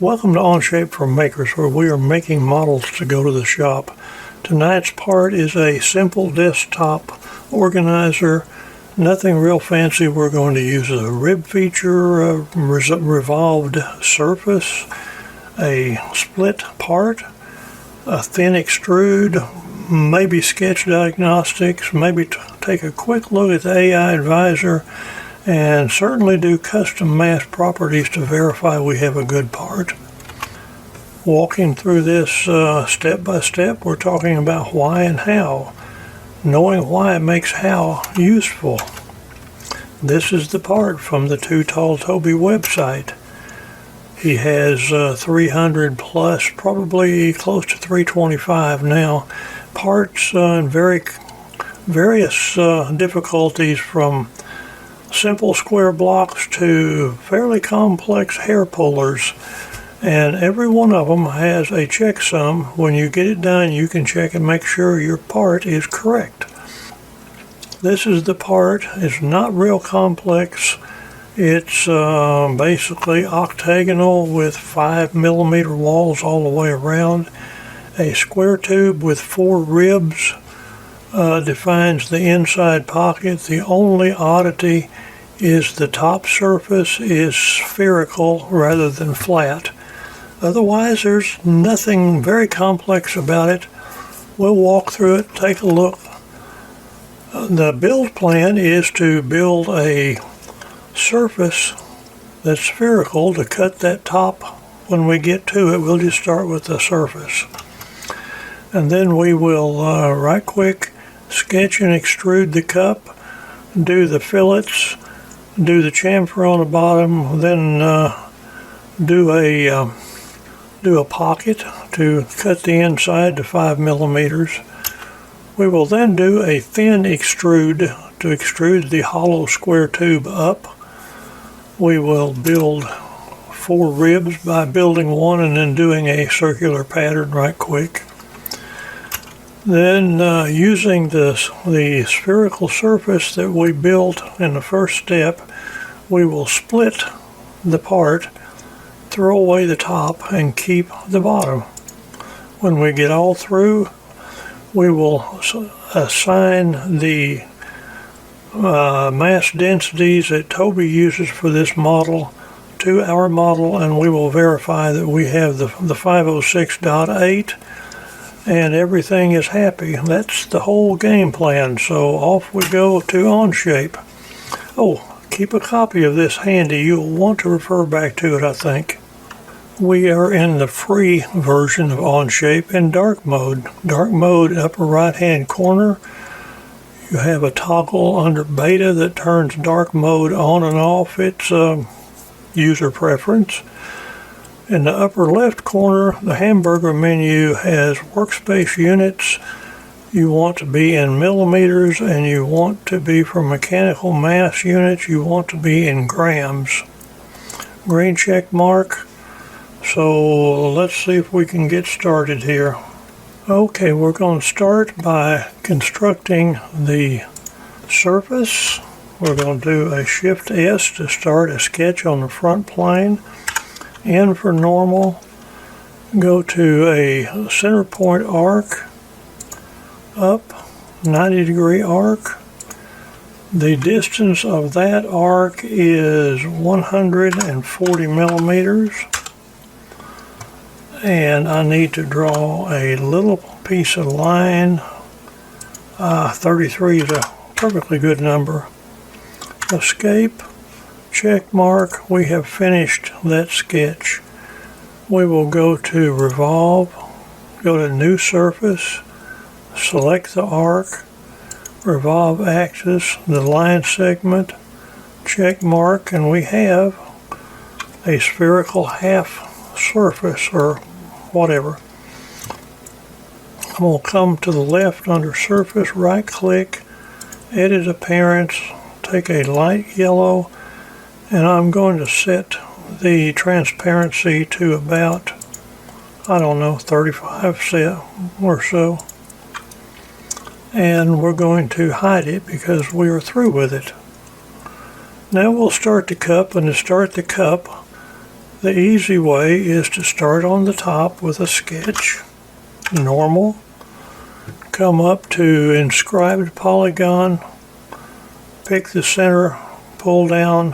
Welcome to Onshape for Makers, where we are making models to go to the shop. Tonight's part is a simple desktop organizer. Nothing real fancy. We're going to use a rib feature, a revolved surface, a split part, a thin extrude, maybe sketch diagnostics, maybe take a quick look at the AI advisor, and certainly do custom mask properties to verify we have a good part. Walking through this step by step, we're talking about why and how. Knowing why makes how useful. This is the part from the Too Tall Toby website. He has 300 plus, probably close to 325 now, parts in various difficulties, from simple square blocks to fairly complex hair pullers, and every one of them has a checksum. When you get it done, you can check and make sure your part is correct. This is the part. It's not real complex. It's basically octagonal with 5mm walls all the way around. A square tube with 4 ribs defines the inside pocket. The only oddity is the top surface is spherical rather than flat. Otherwise, there's nothing very complex about it. We'll walk through it, take a look. The build plan is to build a surface that's spherical to cut that top. When we get to it, we'll just start with the surface. And then we will right quick sketch and extrude the cup, do the fillets, do the chamfer on the bottom, then do a pocket to cut the inside to 5mm. We will then do a thin extrude to extrude the hollow square tube up. We will build 4 ribs by building one and then doing a circular pattern right quick. Then using the spherical surface that we built in the first step, we will split the part, throw away the top, and keep the bottom. When we get all through, we will assign the mass densities that Toby uses for this model to our model, and we will verify that we have the 506.8 and everything is happy. That's the whole game plan. So off we go to Onshape. Oh, keep a copy of this handy. You'll want to refer back to it, I think. We are in the free version of Onshape in dark mode. Dark mode, upper right hand corner. You have a toggle under beta that turns dark mode on and off. It's user preference. In the upper left corner, the hamburger menu has workspace units. You want to be in millimeters, and you want to be for mechanical mass units, you want to be in grams. Green check mark. So let's see if we can get started here. Okay, we're going to start by constructing the surface. We're going to do a Shift S to start a sketch on the front plane. N for normal. Go to a center point arc, up 90-degree arc. The distance of that arc is 140mm. And I need to draw a little piece of line. 33 is a perfectly good number. Escape, check mark. We have finished that sketch. We will go to Revolve, go to New Surface, select the arc, Revolve Axis, the line segment, check mark, and we have a spherical half surface, or whatever. I'm going to come to the left under Surface, right click, Edit Appearance, take a light yellow, and I'm going to set the transparency to about, 35 or so. And we're going to hide it because we are through with it. Now we'll start the cup, and to start the cup, The easy way is to start on the top with a sketch, normal, come up to inscribed polygon, pick the center, pull down.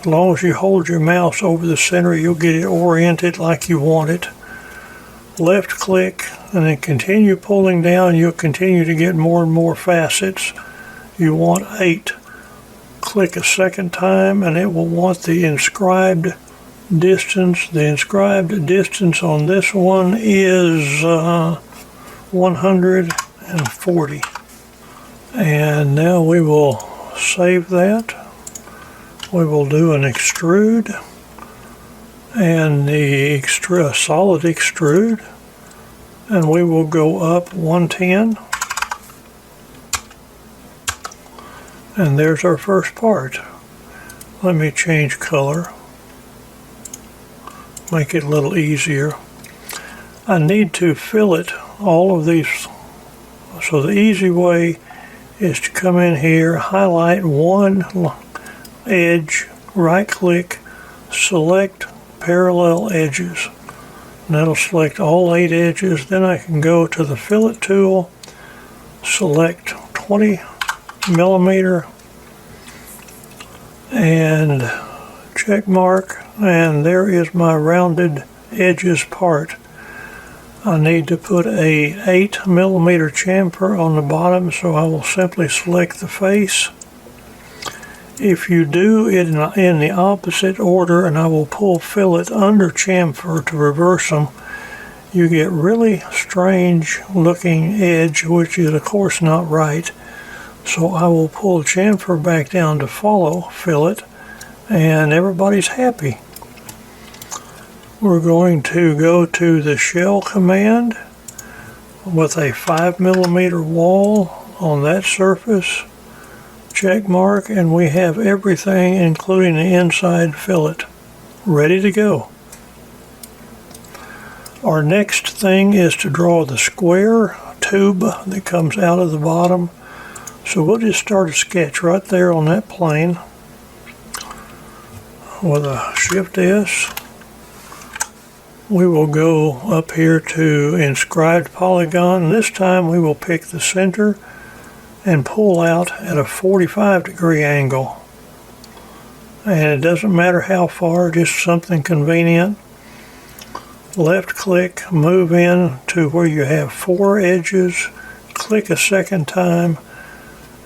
As long as you hold your mouse over the center, you'll get it oriented like you want it. Left click and then continue pulling down. You'll continue to get more and more facets. You want 8. Click a second time and it will want the inscribed distance. The inscribed distance on this one is 140. And now we will save that. We will do an extrude and the solid extrude, and we will go up 110. And there's our first part. Let me change color, make it a little easier. I need to fillet all of these, so the easy way is to come in here, highlight one edge, right click, select parallel edges. And that'll select all 8 edges. Then I can go to the fillet tool, select 20 millimeter and check mark, and there is my rounded edges part. I need to put a 8 millimeter chamfer on the bottom, so I will simply select the face. If you do it in the opposite order, and I will pull fillet under chamfer to reverse them, you get really strange looking edge, which is of course not right. So I will pull chamfer back down to follow fillet, and everybody's happy. We're going to go to the shell command with a 5 millimeter wall on that surface. Check mark, and we have everything including the inside fillet ready to go. Our next thing is to draw the square tube that comes out of the bottom. So we'll just start a sketch right there on that plane with a Shift S. We will go up here to inscribed polygon, and this time we will pick the center and pull out at a 45-degree angle. And it doesn't matter how far, just something convenient. Left click, move in to where you have 4 edges, click a second time,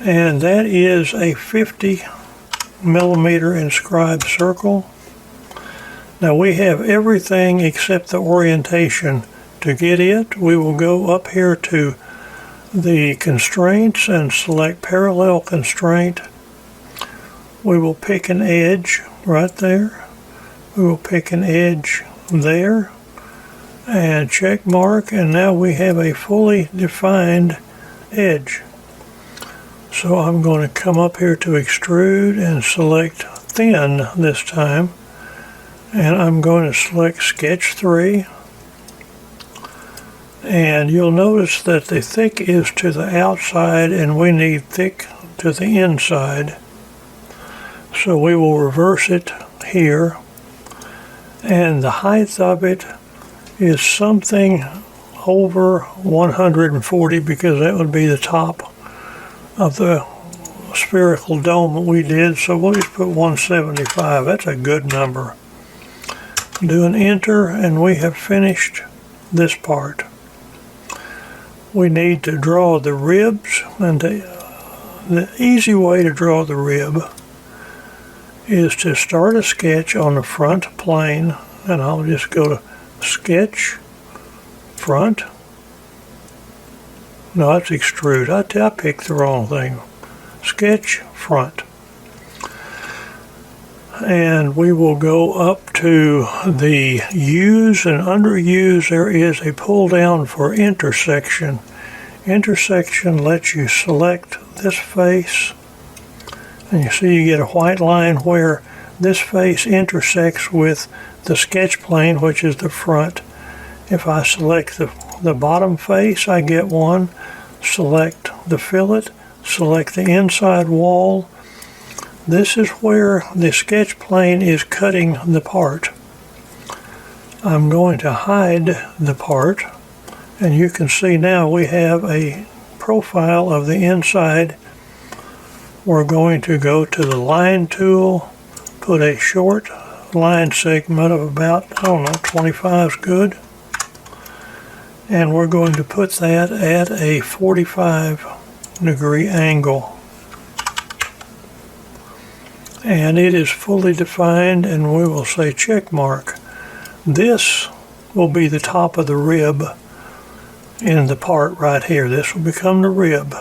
and that is a 50 millimeter inscribed circle. Now we have everything except the orientation. To get it, we will go up here to the constraints and select parallel constraint. We will pick an edge right there. We will pick an edge there and check mark, and now we have a fully defined edge. So I'm going to come up here to extrude and select thin this time, and I'm going to select sketch 3. And you'll notice that the thick is to the outside and we need thick to the inside. So we will reverse it here. And the height of it is something over 140, because that would be the top of the spherical dome that we did. So we'll just put 175. That's a good number. Do an enter, and we have finished this part. We need to draw the ribs, and the easy way to draw the rib is to start a sketch on the front plane, and I'll just go to sketch, front. No, that's extrude. I picked the wrong thing. Sketch, front. And we will go up to the use, and under use there is a pull down for intersection. Intersection lets you select this face, and you see you get a white line where this face intersects with the sketch plane, which is the front. If I select the bottom face, I get one. Select the fillet, select the inside wall, This is where the sketch plane is cutting the part. I'm going to hide the part, and you can see now we have a profile of the inside. We're going to go to the line tool, put a short line segment of about, 25 is good. And we're going to put that at a 45-degree angle. And it is fully defined, and we will say check mark. This will be the top of the rib in the part right here. This will become the rib.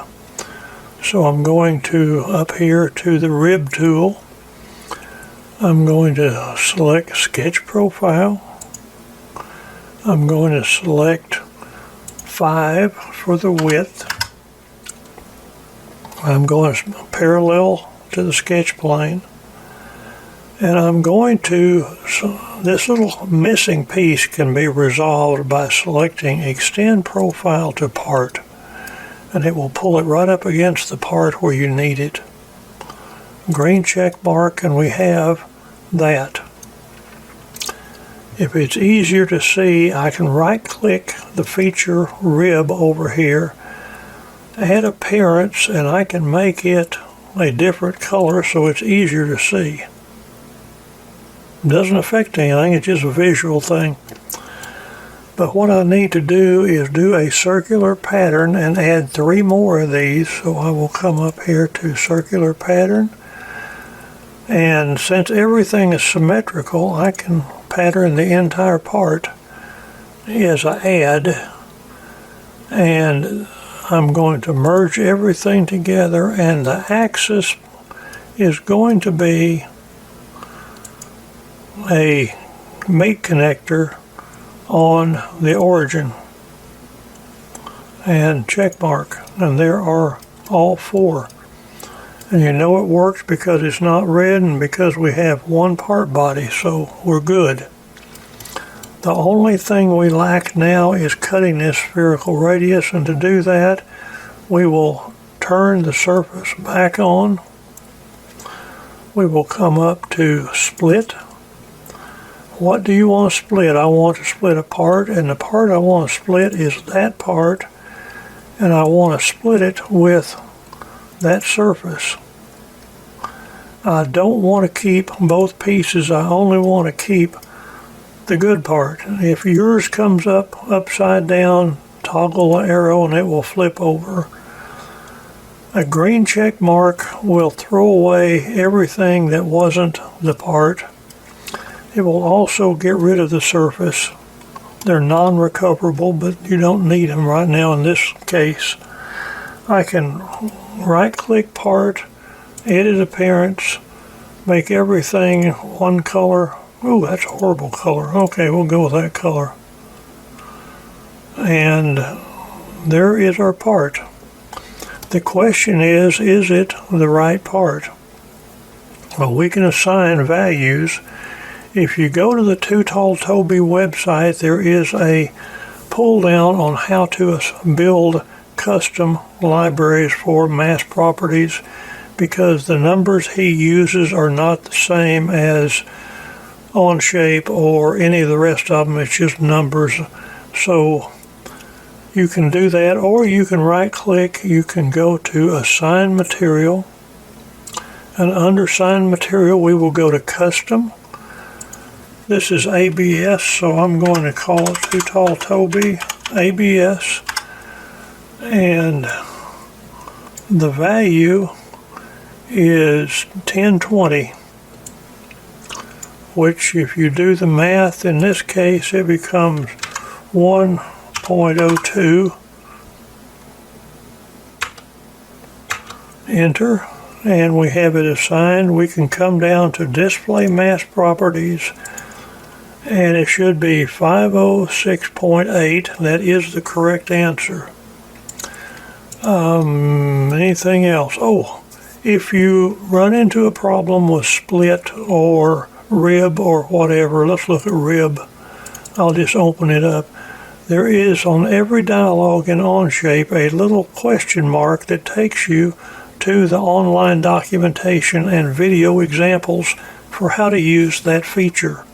So I'm going to up here to the rib tool. I'm going to select sketch profile. I'm going to select 5 for the width. I'm going to parallel to the sketch plane. And I'm going to, this little missing piece can be resolved by selecting extend profile to part. And it will pull it right up against the part where you need it. Green check mark, and we have that. If it's easier to see, I can right click the feature rib over here, add appearance, and I can make it a different color so it's easier to see. Doesn't affect anything, it's just a visual thing. But what I need to do is do a circular pattern and add 3 more of these. So I will come up here to circular pattern. And since everything is symmetrical, I can pattern the entire part as I add. And I'm going to merge everything together, and the axis is going to be a mate connector on the origin, and check mark, and there are all 4. And you know it works because it's not red and because we have 1 part body, so we're good. The only thing we lack now is cutting this spherical radius, and to do that we will turn the surface back on. We will come up to split. What do you want to split? I want to split a part, and the part I want to split is that part, and I want to split it with that surface. I don't want to keep both pieces. I only want to keep the good part. If yours comes up upside down, toggle the arrow and it will flip over. A green check mark will throw away everything that wasn't the part. It will also get rid of the surface. They're non-recoverable, but you don't need them right now in this case. I can right-click part, edit appearance, make everything 1 color. Ooh, that's a horrible color. Okay, we'll go with that color. And there is our part. The question is it the right part? Well, we can assign values. If you go to the Too Tall Toby website, there is a pull down on how to build custom libraries for mass properties, because the numbers he uses are not the same as Onshape or any of the rest of them. It's just numbers. So you can do that, or you can right click, you can go to assign material, and under assign material we will go to custom. This is ABS, so I'm going to call it Too Tall Toby ABS, and the value is 1020, which if you do the math in this case it becomes 1.02. Enter, and we have it assigned. We can come down to display mass properties, and it should be 506.8. That is the correct answer. Anything else? Oh, if you run into a problem with split or rib or whatever, let's look at rib. I'll just open it up. There is on every dialog in Onshape a little question mark that takes you to the online documentation and video examples for how to use that feature.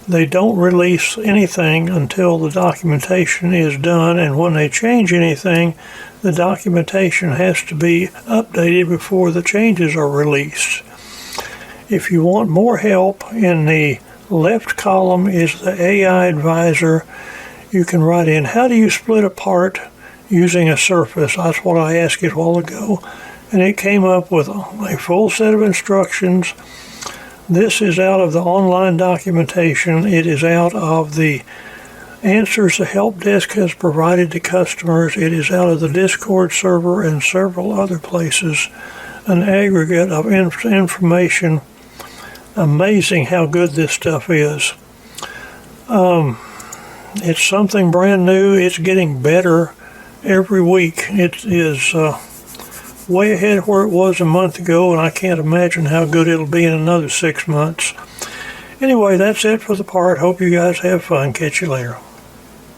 They don't release anything until the documentation is done, and when they change anything, the documentation has to be updated before the changes are released. If you want more help, in the left column is the AI advisor. You can write in, how do you split apart using a surface? That's what I asked it a while ago, and it came up with a full set of instructions. This is out of the online documentation. It is out of the answers the help desk has provided to customers. It is out of the Discord server and several other places. An aggregate of information. Amazing how good this stuff is. It's something brand new. It's getting better every week. It is way ahead of where it was a month ago, and I can't imagine how good it'll be in another 6 months. Anyway, that's it for the part. Hope you guys have fun. Catch you later.